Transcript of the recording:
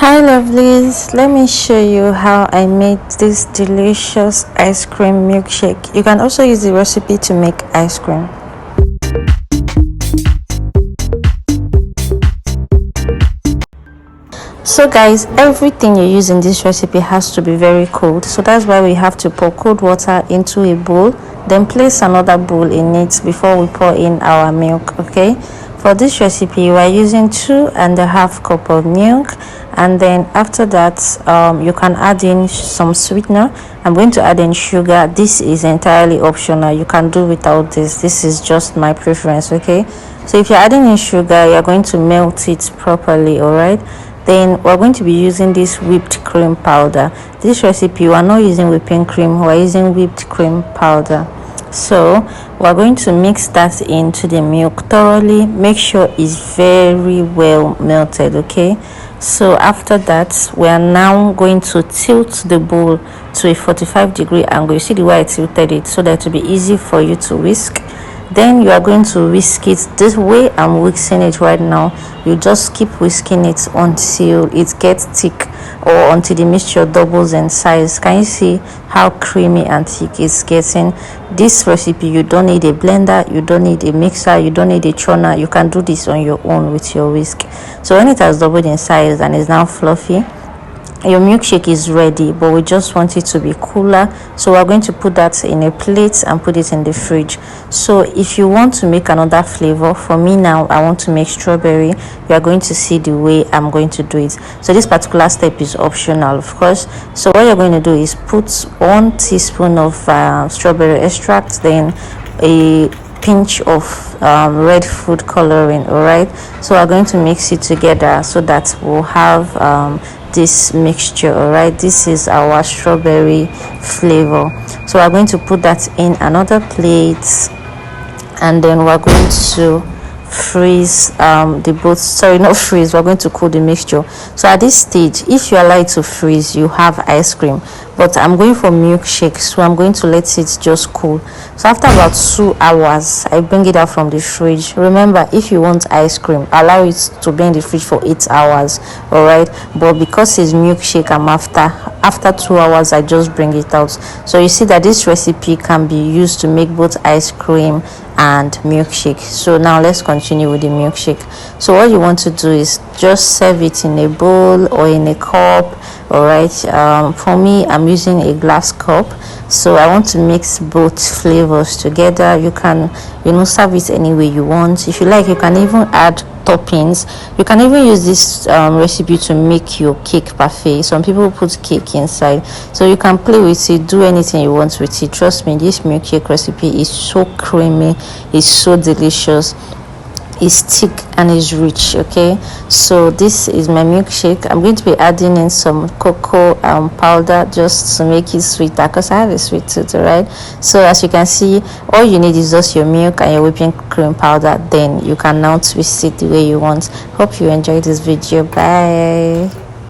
Hi lovelies, let me show you how I made this delicious ice cream milkshake. You can also use the recipe to make ice cream. So guys, everything you use in this recipe has to be very cold, so that's why we have to pour cold water into a bowl, then place another bowl in it before we pour in our milk. Okay, for this recipe we are using 2.5 cups of milk, and then after that you can add in some sweetener. I'm going to add in sugar. This is entirely optional, you can do without this is just my preference. Okay, so if you're adding in sugar, you're going to melt it properly. All right, then we're going to be using this whipped cream powder. This recipe we're not using whipping cream, we're using whipped cream powder. So we're going to mix that into the milk thoroughly. Make sure it's very well melted. Okay, so after that we are now going to tilt the bowl to a 45-degree angle. You see the way I tilted it, so that it will be easy for you to whisk. Then you are going to whisk it this way I'm whisking it right now. You just keep whisking it until it gets thick, or until the mixture doubles in size. Can you see how creamy and thick it's getting? This recipe, you don't need a blender, you don't need a mixer, you don't need a churner. You can do this on your own with your whisk. So when it has doubled in size and is now fluffy, your milkshake is ready, but we just want it to be cooler, so we're going to put that in a plate and put it in the fridge. So if you want to make another flavor, for me now I want to make strawberry. You are going to see the way I'm going to do it. So this particular step is optional, of course. So what you're going to do is put 1 teaspoon of strawberry extract, then a pinch of red food coloring. All right, so we're going to mix it together so that we'll have this mixture. All right, this is our strawberry flavor. So we're going to put that in another plate, and then we're going to freeze we're going to cool the mixture. So at this stage, if you allow it to freeze, you have ice cream, but I'm going for milkshake, so I'm going to let it just cool. So after about 2 hours I bring it out from the fridge. Remember, if you want ice cream, allow it to be in the fridge for 8 hours. All right, but because it's milkshake, I'm after 2 hours I just bring it out. So you see that this recipe can be used to make both ice cream and milkshake. So now let's continue with the milkshake. So what you want to do is just serve it in a bowl or in a cup. All right, for me I'm using a glass cup, so I want to mix both flavors together. You can serve it any way you want. If you like, you can even add toppings. You can even use this recipe to make your cake parfait. Some people put cake inside, so you can play with it, do anything you want with it. Trust me, this milkshake recipe is so creamy, it's so delicious, is thick and is rich. Okay, so this is my milkshake. I'm going to be adding in some cocoa powder just to make it sweeter, because I have a sweet tooth. All right, so as you can see, all you need is just your milk and your whipping cream powder. Then you can now twist it the way you want. Hope you enjoyed this video. Bye.